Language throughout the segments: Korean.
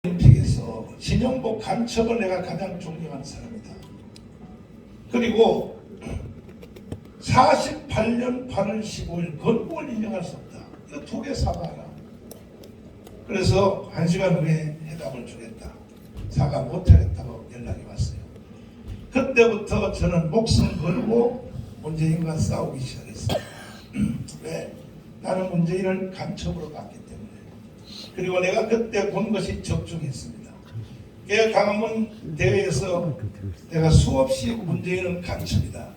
올림픽에서 신영복 간첩을 내가 가장 존경하는 사람이다. 그리고 48년 8월 15일 건국을 인정할 수 없다. 이거 두 개 사과하라. 그래서 1시간 후에 해답을 주겠다. 사과 못하겠다고 연락이 왔어요. 그때부터 저는 목숨 걸고 문재인과 싸우기 시작했어요. 왜? 나는 문재인을 간첩으로 봤기 때문에. 그리고 내가 그때 본 것이 적중했습니다. 강화문 대회에서 내가 수없이 문재인은 간첩이다.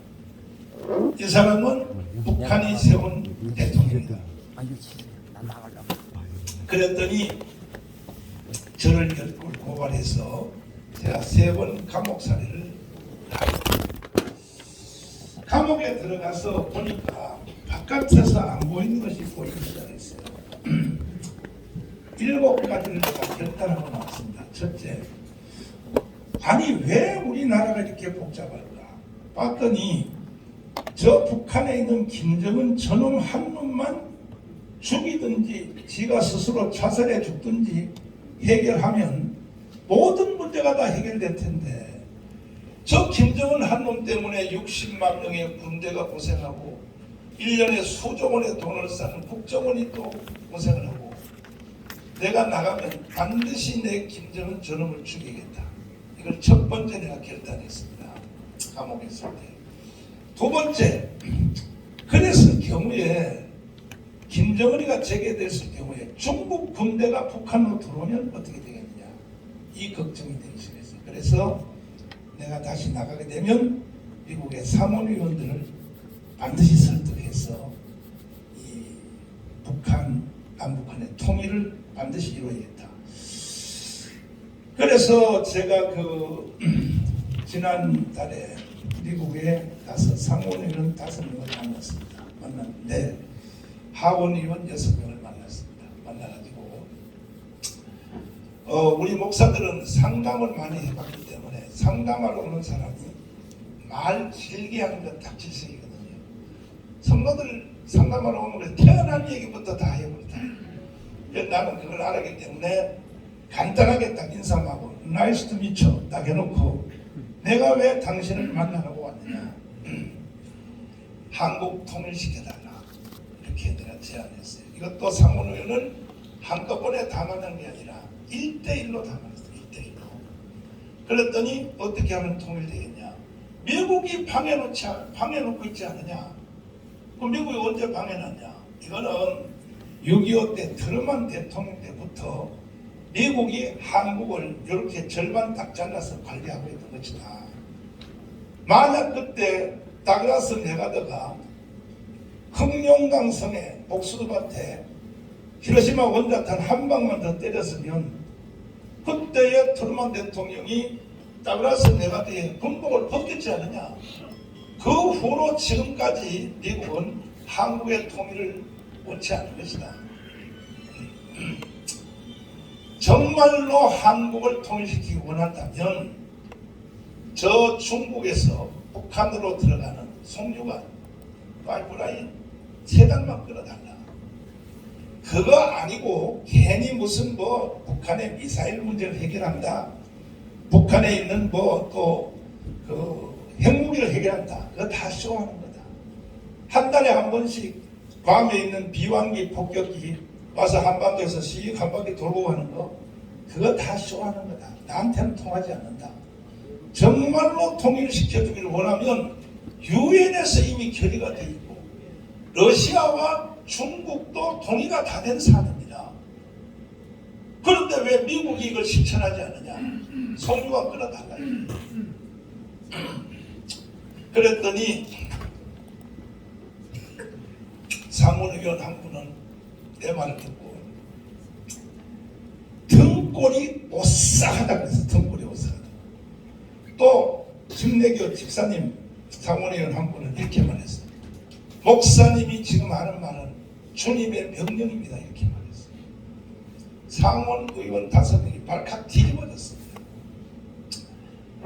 이 사람은 북한이 세운 대통령이다. 그랬더니 저를 열골 고발해서 제가 3번 감옥살이를 감옥에 들어가서 보니까 바깥에서 안 보이는 것이 보이기 시작했어요. 7가지를 제가 결단하고 나왔습니다. 첫째, 아니 왜 우리나라가 이렇게 복잡할까? 봤더니 저 북한에 있는 김정은 저놈 한 놈만 죽이든지 지가 스스로 자살해 죽든지 해결하면 모든 문제가 다 해결될 텐데 저 김정은 한 놈 때문에 60만 명의 군대가 고생하고 1년에 수조 원의 돈을 쌓는 국정원이 또 고생을 하고 내가 나가면 반드시 내 김정은 저놈을 죽이겠다. 이걸 첫 번째 내가 결단했습니다. 감옥에 있을 때. 두 번째, 그랬을 경우에 김정은이가 재개됐을 경우에 중국 군대가 북한으로 들어오면 어떻게 되겠느냐. 이 걱정이 되기 시작했어요. 그래서 내가 다시 나가게 되면 미국의 사모위원들을 반드시 설득해서 이 북한, 남북한의 통일을 반드시 이루어야겠다. 그래서 제가 지난달에 미국에 가서 상원의원 5명을 만났습니다. 만났는데 하원의원 6명을 만났습니다. 만나가지고 우리 목사들은 상담을 많이 해봤기 때문에 상담하러 오는 사람이 말 길게 하는 건 딱 질색이거든요. 성도들 상담하러 오는 걸 태어난 얘기부터 다 해버렸다. 나는 그걸 알았기 때문에 간단하게 딱 인사하고 나이스 투 미쳐 딱 해놓고 내가 왜 당신을 만나라고 왔느냐. 한국 통일시켜달라. 이렇게 내가 제안했어요. 이것도 상원의원은 한꺼번에 다 만난 게 아니라 1대1로 다 만났어요. 1대1로. 그랬더니 어떻게 하면 통일되겠냐. 미국이 방해놓고 있지 않느냐. 그 미국이 언제 방해놨냐. 이거는 6.25 때 트루먼 대통령 때부터 미국이 한국을 이렇게 절반 딱 잘라서 관리하고 있던 것이다. 만약 그때 다글라스 메가더가 흑룡강성의 옥수수밭에 히로시마 원자탄 한 방만 더 때렸으면 그때의 트루먼 대통령이 다글라스 메가더의 군복을 벗겼지 않느냐. 그 후로 지금까지 미국은 한국의 통일을 원치 않는 것이다. 정말로 한국을 통일시키기 원한다면 저 중국에서 북한으로 들어가는 송유관 파이프라인 3단만 끌어달라. 그거 아니고 괜히 무슨 북한의 미사일 문제를 해결한다. 북한에 있는 핵무기를 해결한다. 그거 다 쇼하는 거다. 한 달에 한 번씩 괌에 있는 비왕기 폭격기 와서 한반도에서 씩 한 바퀴 돌고 가는 거 그거 다 쇼하는 거다. 나한테는 통하지 않는다. 정말로 통일시켜주기를 원하면 유엔에서 이미 결의가 돼 있고 러시아와 중국도 동의가 다 된 사안입니다. 그런데 왜 미국이 이걸 실천하지 않느냐. 송유관 끌어달라. 그랬더니 상원의원 한 분은 내 말을 듣고 등골이 오싹하다 그래서 등골이 오싹하다. 또 김내교 집사님 상원의원 한 분은 이렇게 말했어요. 목사님이 지금 하는 말은 주님의 명령입니다. 이렇게 말했어요. 상원의원 5명이 발칵 뒤집어졌습니다.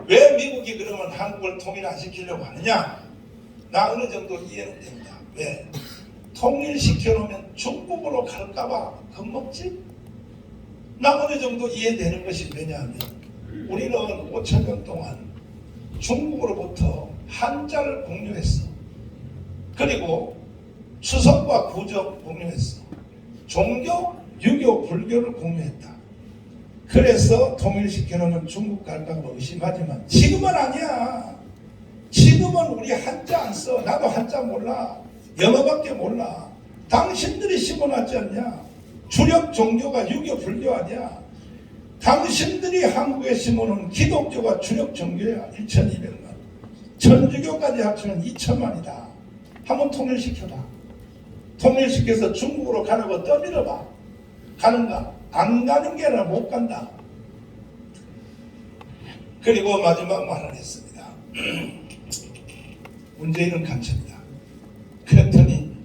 왜 미국이 그러면 한국을 통일 안 시키려고 하느냐. 나 어느 정도 이해는 됩니다. 왜? 통일시켜놓으면 중국으로 갈까봐 겁먹지? 나 어느 정도 이해되는 것이 왜냐하면 우리는 5,000년 동안 중국으로부터 한자를 공유했어. 그리고 추석과 구정 공유했어. 종교, 유교, 불교를 공유했다. 그래서 통일시켜놓으면 중국 갈까 의심하지만 지금은 아니야. 지금은 우리 한자 안 써. 나도 한자 몰라. 영어밖에 몰라. 당신들이 심어놨지 않냐. 주력 종교가 유교, 불교 아니야. 당신들이 한국에 심어놓은 기독교가 주력 종교야. 1200만. 천주교까지 합치면 2000만이다. 한번 통일시켜봐. 통일시켜서 중국으로 가라고 떠밀어봐. 가는가? 안 가는 게 아니라 못 간다. 그리고 마지막 말을 했습니다. 문재인은 간첩이다. 그랬더니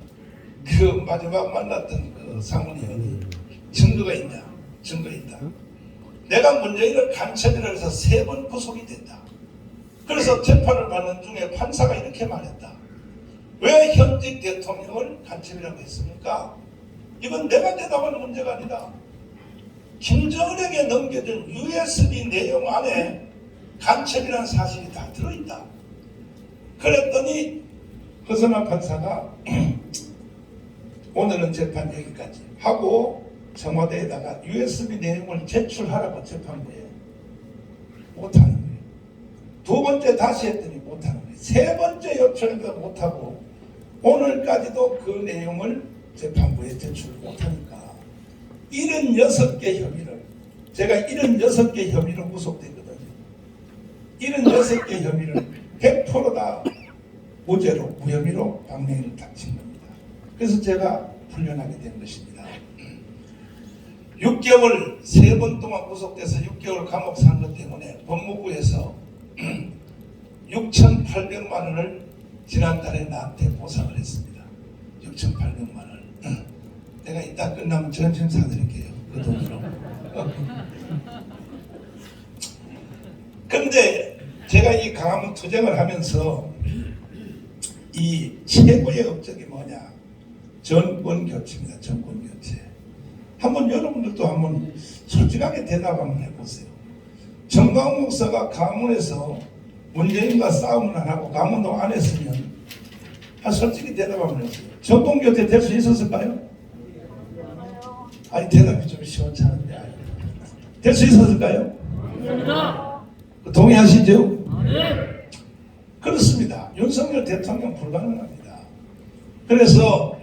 그 마지막 만났던 그 사모님 증거가 있냐? 증거 있다. 내가 문재인을 간첩이라 해서 3번 구속이 됐다. 그래서 재판을 받는 중에 판사가 이렇게 말했다. 왜 현직 대통령을 간첩이라고 했습니까? 이건 내가 대답하는 문제가 아니다. 김정은에게 넘겨준 USB 내용 안에 간첩이라는 사실이 다 들어있다. 그랬더니 허선한 판사가 오늘은 재판 여기까지 하고 청와대에다가 USB 내용을 제출하라고 재판부에 못하는 거예요. 2번째 다시 했더니 못하는 거예요. 3번째 요청해도 못하고 오늘까지도 그 내용을 재판부에 제출 못하니까 76개 혐의를 제가 76개 혐의로 구속됐거든요. 76개 혐의를 100% 다 무죄로 무혐의로 방맹이를 닥친 겁니다. 그래서 제가 풀려나게 된 것입니다. 6개월 3번 동안 구속돼서 6개월 감옥 산 것 때문에 법무부에서 6,800만 원을 지난달에 나한테 보상을 했습니다. 6,800만 원. 내가 이따 끝나면 전심 사드릴게요. 그 돈으로. 그런데 제가 이 강화문 투쟁을 하면서 이 최고의 업적이 뭐냐? 정권 교체입니다. 정권 교체. 한번 여러분들도 한번 솔직하게 대답 한번 해보세요. 정광훈 목사가 강화문에서 문재인과 싸움을 안 하고 강원도 안 했으면 솔직히 대답 한번 해보세요. 정권 교체 될 수 있었을까요? 아니 대답이 좀 시원찮은데 될 수 있었을까요? 동의하시죠? 그렇습니다. 윤석열 대통령 불가능합니다. 그래서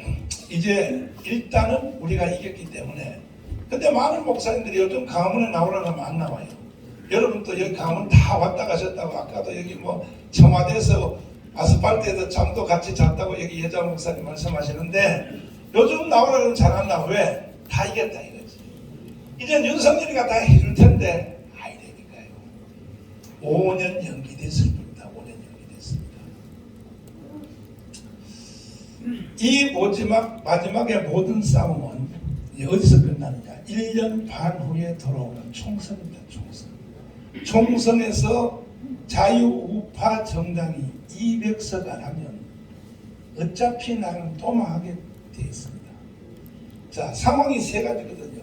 이제 일단은 우리가 이겼기 때문에 근데 많은 목사님들이 요즘 강화문에 나오라고 하면 안 나와요. 여러분 또 여기 강화문 다 왔다 가셨다고 아까도 여기 뭐 청와대에서 아스팔트에서 잠도 같이 잤다고 여기 여자 목사님 말씀하시는데 요즘 나오라고 잘 안 나와. 왜? 다 이겼다 이거지. 이제 윤석열이가 다 해줄 텐데 아이 되니까요. 5년 연기됐을 겁니다. 5년 연기됐습니다. 이 마지막에 모든 싸움은 어디서 끝나느냐? 1년 반 후에 돌아오는 총선입니다. 총선에서 자유우파 정당이 200석 안 하면 어차피 나는 또 망하게 되어 있습니다. 자, 상황이 3가지거든요.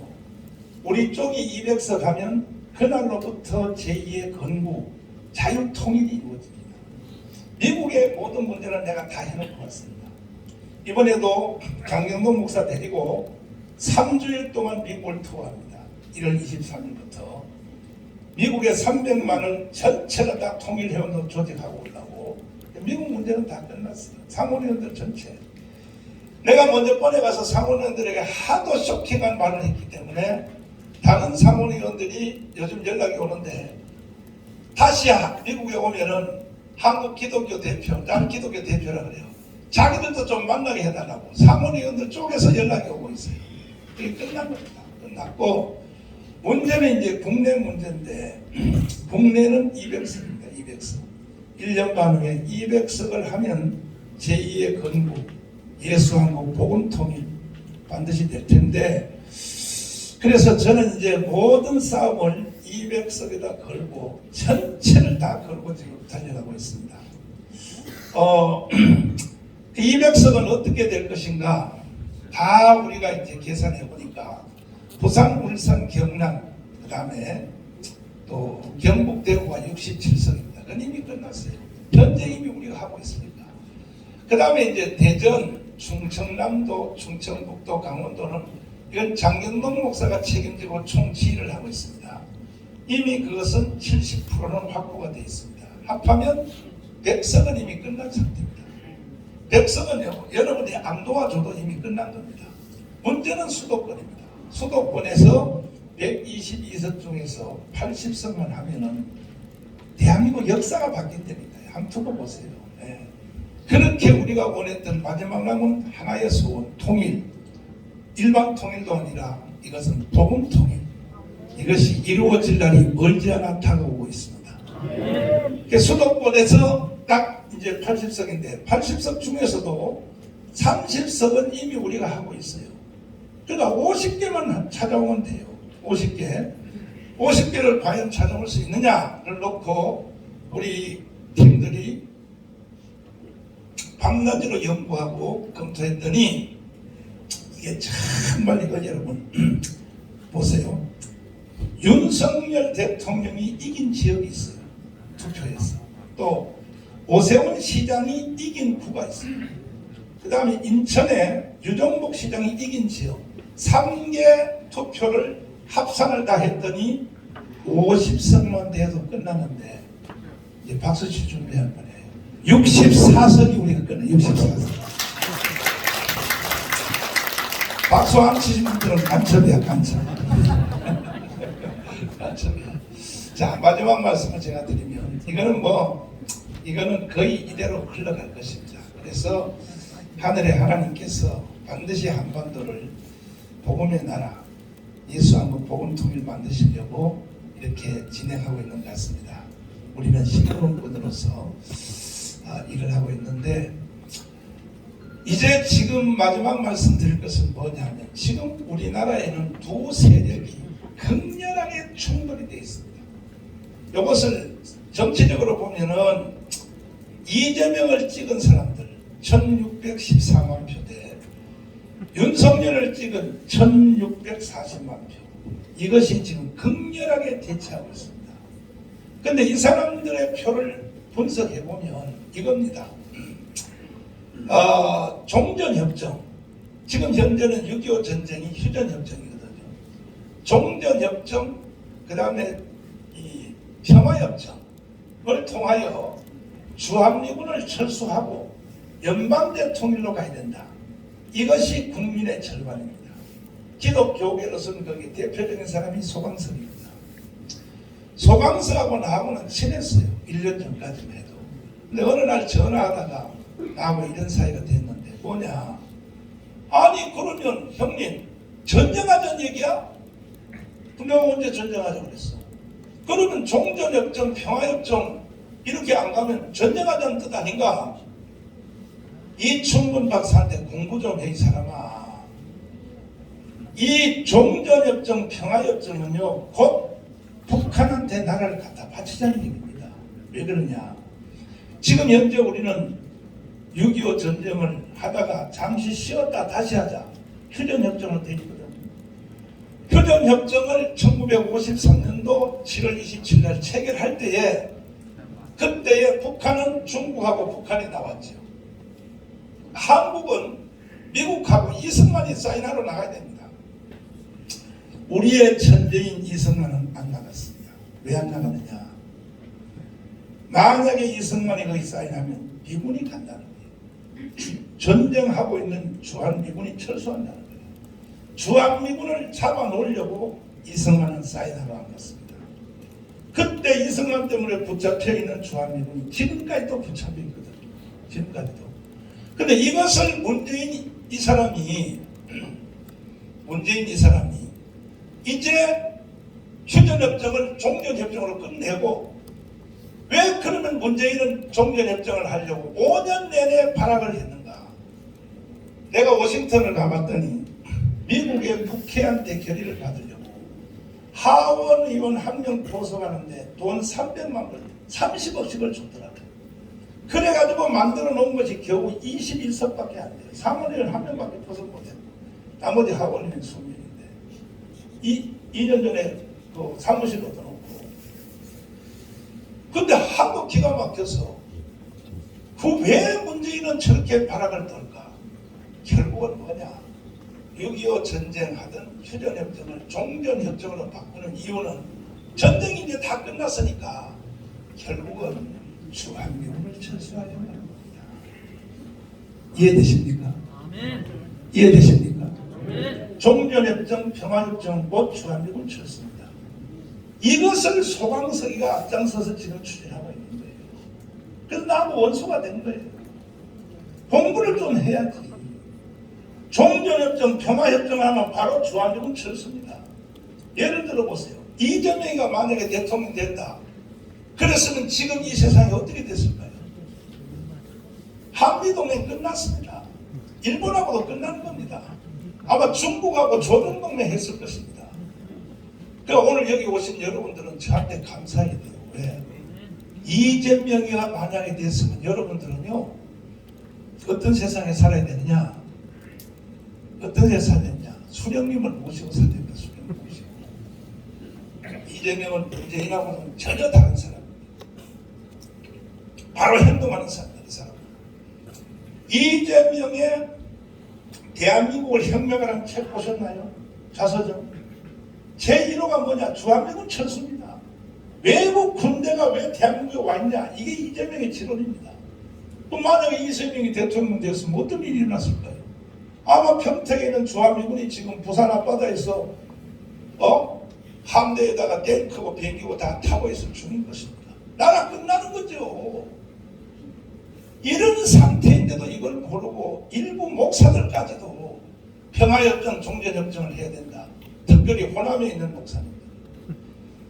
우리 쪽이 200석 하면 그날로부터 제2의 건국, 자유통일이 이루어집니다. 미국의 모든 문제는 내가 다 해놓고 왔습니다. 이번에도 강경동 목사 데리고 3주일 동안 미국을 투어합니다. 1월 23일부터 미국의 300만을 전체를 다 통일회원으로 조직하고 올라고 미국 문제는 다 끝났어요. 상원의원들 전체. 내가 먼저 꺼내가서 상원의원들에게 하도 쇼킹한 말을 했기 때문에 다른 상원의원들이 요즘 연락이 오는데 다시 미국에 오면은 한국 기독교 대표, 나는 기독교 대표라 그래요. 자기들도 좀 만나게 해달라고 상원의원들 쪽에서 연락이 오고 있어요. 그게 끝난 겁니다. 끝났고 문제는 이제 국내 문제인데 국내는 200석입니다. 200석. 1년 반 후에 200석을 하면 제2의 건국, 예수한국 복음통일 반드시 될 텐데 그래서 저는 이제 모든 싸움을 200석에다 걸고 전체를 다 걸고 지금 달려가고 있습니다. 200석은 어떻게 될 것인가 다 우리가 이제 계산해 보니까 부산, 울산, 경남, 그 다음에 또 경북, 대구가 67석입니다. 그건 이미 끝났어요. 현재 이미 우리가 하고 있습니다. 그 다음에 이제 대전, 충청남도, 충청북도, 강원도는 이건 장경동 목사가 책임지고 총지휘를 하고 있습니다. 이미 그것은 70%는 확보가 되어 있습니다. 합하면 100석은 이미 끝난 상태입니다. 100석은요, 여러분이 안 도와줘도 이미 끝난 겁니다. 문제는 수도권입니다. 수도권에서 122석 중에서 80석만 하면은 대한민국 역사가 바뀐답니다. 한번 두고 보세요. 네. 그렇게 우리가 원했던 마지막 남은 하나의 소원, 통일. 일반 통일도 아니라 이것은 복음 통일. 이것이 이루어질 날이 멀지 않아 다가오고 있습니다. 수도권에서 딱 이제 80석인데 80석 중에서도 30석은 이미 우리가 하고 있어요. 그러니까 50개만 찾아오면 돼요. 50개를 과연 찾아올 수 있느냐를 놓고 우리 팀들이 밤낮으로 연구하고 검토했더니 이게 정말 이거 여러분 보세요. 윤석열 대통령이 이긴 지역이 있어요. 투표에서. 또 오세훈 시장이 이긴 구가 있어요. 그 다음에 인천에 유정복 시장이 이긴 지역 3개 투표를 합산을 다 했더니 50석만 돼도 끝나는데 이제 박수치 준비한 거네요. 64석이 우리가 끝나요. 64석. 박수 안 치신 분들은 간첩이야, 간첩. 간첩이야. 자, 마지막 말씀을 제가 드리면 이거는 거의 이대로 흘러갈 것입니다. 그래서 하늘의 하나님께서 반드시 한반도를 복음의 나라, 예수 한국 복음 통일 만드시려고 이렇게 진행하고 있는 것 같습니다. 우리는 시민권으로서 일을 하고 있는데 이제 지금 마지막 말씀드릴 것은 뭐냐면 지금 우리나라에는 두 세력이 극렬하게 충돌이 되어 있습니다. 이것을 정치적으로 보면은 이재명을 찍은 사람들 1614만 표대 윤석열을 찍은 1640만 표 이것이 지금 극렬하게 대치하고 있습니다. 그런데 이 사람들의 표를 분석해보면 이겁니다. 종전협정 지금 현재는 6.25 전쟁이 휴전협정이거든요. 종전협정 그 다음에 이 평화협정을 통하여 주한미군을 철수하고 연방제 통일로 가야 된다. 이것이 국민의 절반입니다. 기독교계로서는 거기 대표적인 사람이 소강석입니다. 소강석하고 나하고는 친했어요. 1년 전까지만 해도. 근데 어느 날 전화하다가 나하고 이런 사이가 됐는데 뭐냐. 아니 그러면 형님 전쟁하자는 얘기야? 내가 언제 전쟁하자고 그랬어? 그러면 종전협정, 평화협정 이렇게 안 가면 전쟁하자는 뜻 아닌가? 이충근 박사한테 공부 좀 해 이 사람아. 이 종전협정, 평화협정은요 곧 북한한테 나라를 갖다 바치자는 얘기입니다. 왜 그러냐? 지금 현재 우리는 6.25 전쟁을 하다가 잠시 쉬었다 다시 하자. 휴전협정을 되거든. 휴전협정을 1953년도 7월 27일 날 체결할 때에 그때에 북한은 중국하고 북한이 나왔죠. 한국은 미국하고 이승만이 사인하러 나가야 됩니다. 우리의 천재인 이승만은 안 나갔습니다. 왜 안 나가느냐? 만약에 이승만이 거기 사인하면 미군이 간다는 거예요. 전쟁하고 있는 주한미군이 철수한다는 거예요. 주한미군을 잡아놓으려고 이승만은 사인하러 안 갔습니다. 그때 이승만 때문에 붙잡혀 있는 주한미군이 지금까지도 붙잡혀 있거든요. 지금까지도. 근데 이것을 문재인 이 사람이 이제 휴전협정을 종전협정으로 끝내고 왜 그러면 문재인은 종전협정을 하려고 5년 내내 발악을 했는가? 내가 워싱턴을 가봤더니 미국의 국회한테 결의를 받으려고 하원 의원 한 명 포섭하는데 돈 300만 불, 30억씩을 줬더라고요. 그래가지고 만들어 놓은 것이 겨우 21석밖에 안 돼요. 사무의원 한 명밖에 포섭 못해요. 나머지 하원 의원 20명인데 2년 전에 그 사무실로 넣어놓고. 근데 하도 기가 막혀서 그 왜 문재인은 저렇게 발악을 떨까? 결국은 뭐냐? 6.25 전쟁하던 휴전협정을 종전협정으로 바꾸는 이유는 전쟁이 이제 다 끝났으니까 결국은 주한미군을 철수하려는 겁니다. 이해되십니까? 이해되십니까? 종전협정, 평화협정은 곧 주한미군 철수입니다. 이것을 소강석이가 앞장서서 지금 추진하고 있는 거예요. 그래서 나하고 원수가 된 거예요. 공부를 좀 해야지. 종전협정, 평화협정 하면 바로 주한미군 철수입니다. 예를 들어 보세요. 이재명이가 만약에 대통령 된다. 그랬으면 지금 이 세상이 어떻게 됐을까요? 한미동맹 끝났습니다. 일본하고도 끝나는 겁니다. 아마 중국하고 조정동맹 했을 것입니다. 그러니까 오늘 여기 오신 여러분들은 저한테 감사해야 돼요. 왜? 이재명이가 만약에 됐으면 여러분들은요 어떤 세상에 살아야 되느냐? 어떤 세상에 살아야 되느냐? 수령님을 모시고 살아야 됩니다. 수령님 모시고. 이재명은 문재인하고는 전혀 다른 사람입니다. 바로 행동하는 사람. 이재명의 대한민국을 혁명하라는 책 보셨나요? 자서전. 제1호가 뭐냐? 주한미군 철수입니다. 외국 군대가 왜 대한민국에 와 있냐? 이게 이재명의 지론입니다. 또 만약에 이재명이 대통령 되었으면 어떤 일이 일어났을까요? 아마 평택에 있는 주한미군이 지금 부산 앞바다에서 함대에다가 탱크고 비행기고 다 타고 있을 중인 것입니다. 나라 끝나는 거죠. 이런 상태인데도 이걸 모르고 일부 목사들까지도 평화협정, 종전협정을 해야 된다. 특별히 호남에 있는 목사님들.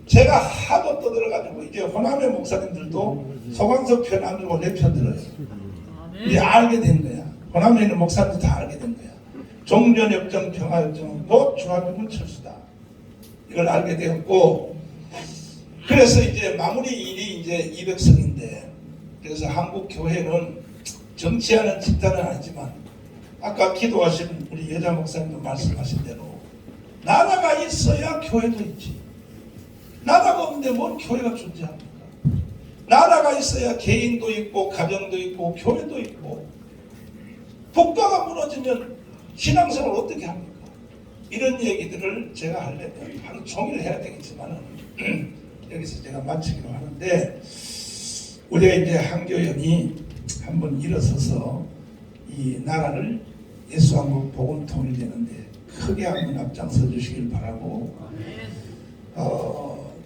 제가 하도 떠들어가지고 이제 호남의 목사님들도 소강석 편 안 들고 내 편 들어요. 이제 알게 된 거야. 호남에 있는 목사님들 다 알게 된 거야. 종전협정, 평화협정은 곧 주한미군 철수다. 이걸 알게 되었고, 그래서 이제 마무리 일이 이제 200석인데, 그래서 한국 교회는 정치하는 집단은 아니지만 아까 기도하신 우리 여자 목사님도 말씀하신 대로 나라가 있어야 교회도 있지. 나라가 없는데 뭔 교회가 존재합니까? 나라가 있어야 개인도 있고 가정도 있고 교회도 있고. 국가가 무너지면 신앙생활을 어떻게 합니까? 이런 얘기들을 제가 하려면 하루 종일 해야 되겠지만 여기서 제가 마치기로 하는데, 우리가 이제 한교연이 한번 일어서서 이 나라를 예수한국 복음 통일되는데 크게 한번 앞장서 주시길 바라고,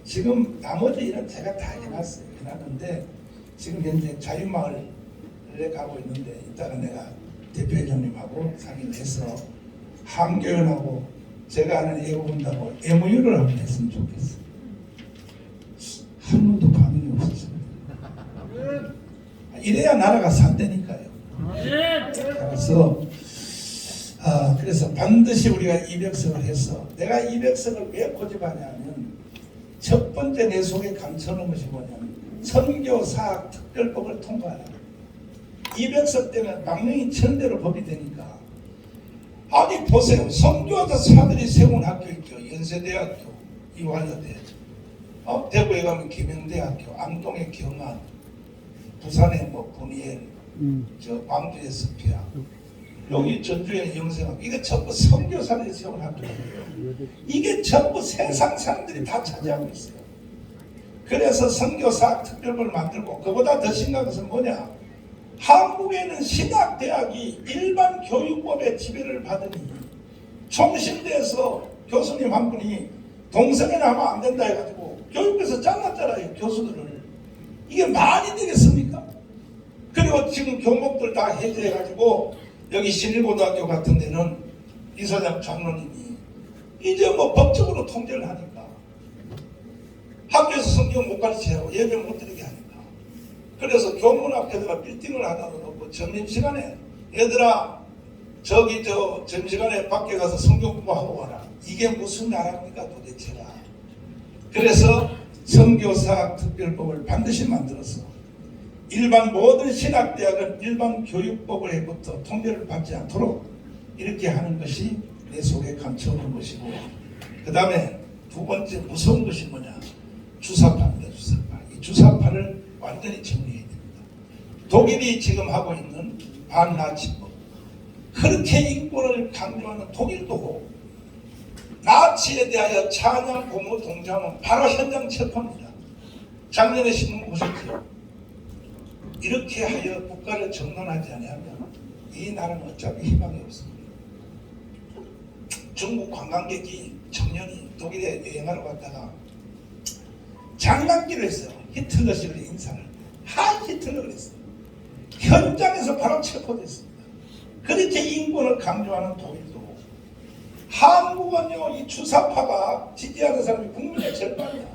지금 나머지 일은 제가 다 해놨어요. 해놨는데 지금 현재 자유마을에 가고 있는데 이따가 내가 대표회장님하고 상의를 해서 한교연하고 제가 아는 애국운동하고 MOU를 한번 했으면 좋겠어요. 한 번도 반응이 없었습니다. 이래야 나라가 산다니까요. 그래서 반드시 우리가 200석을 해서, 내가 200석을 왜 고집하냐면 첫 번째 내 속에 감춰놓은 것이 뭐냐면 선교사학 특별법을 통과하라. 200석 때문에 망명이 천대로 법이 되니까. 아니 보세요. 선교사들이 세운 학교 있죠. 연세대학교, 이화여대, 대구에 가면 김영대학교, 안동의 경안, 부산의 뭐 분이엘, 저 광주의 스피아, 여기 전주의 영생학교, 이게 전부 선교사들이 세운 학교예요. 이게 전부 세상 사람들이 다 차지하고 있어요. 그래서 선교사학 특별법을 만들고, 그보다 더 심각한 것은 뭐냐? 한국에는 신학대학이 일반 교육법의 지배를 받으니 총신대에서 교수님 한 분이 동성애나 하면 안 된다 해가지고 교육부에서 잘랐잖아요, 교수들을. 이게 말이 되겠습니까? 그리고 지금 교목들 다 해제해가지고 여기 신일고등학교 같은 데는 이사장 장로님이 이제 뭐 법적으로 통제를 하니까 학교에서 성경 못 가르치고 예배 못 드리게 하니까. 그래서 교문 앞에다가 빌딩을 하나 놓고 점심시간에 얘들아 저기 저 점심시간에 밖에 가서 성경 공부하고 와라. 이게 무슨 나라입니까 도대체가. 그래서 선교사학 특별법을 반드시 만들어서 일반 모든 신학대학은 일반 교육법으로부터 통제를 받지 않도록 이렇게 하는 것이 내 속에 감춰오는 것이고, 그 다음에 두 번째 무서운 것이 뭐냐? 주사파입니다. 주사파. 이 주사파를 완전히 정리해야 됩니다. 독일이 지금 하고 있는 반나치법, 그렇게 인권을 강조하는 독일도 나치에 대하여 찬양 공모 동조하면 바로 현장 체포합니다. 작년에 신문 보셨죠? 이렇게 하여 국가를 정돈하지 않으면 이 나라는 어차피 희망이 없습니다. 중국 관광객이 청년이 독일에 여행하러 갔다가 장난기를 했어요. 히틀러식으로 인사를. 하이 히틀러 그랬어요. 현장에서 바로 체포됐습니다. 그렇게 인권을 강조하는 독일도, 한국은요, 이 주사파가 지지하는 사람이 국민의 절반이야.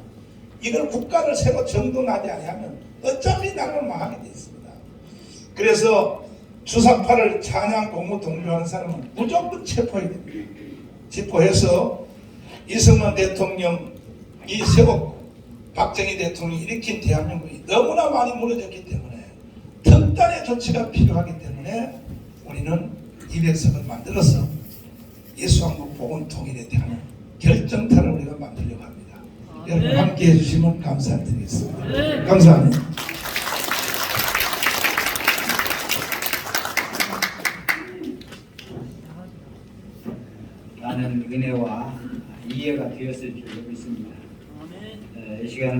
이걸 국가를 새로 정돈하지 않으면 어차피 나라는 망하게 돼 있습니다. 그래서 주사파를 찬양 공무 동조하는 사람은 무조건 체포해야 됩니다. 체포해서 이승만 대통령, 이세복, 박정희 대통령이 일으킨 대한민국이 너무나 많이 무너졌기 때문에 특단의 조치가 필요하기 때문에 우리는 200석을 만들어서 예수한국 복음 통일에 대한 결정타를 우리가 만들려고 합니다. 여러분 함께 해주시면 감사드리겠습니다. 감사합니다. 많은 은혜와 이해가 되었을 줄 믿습니다. 이 시간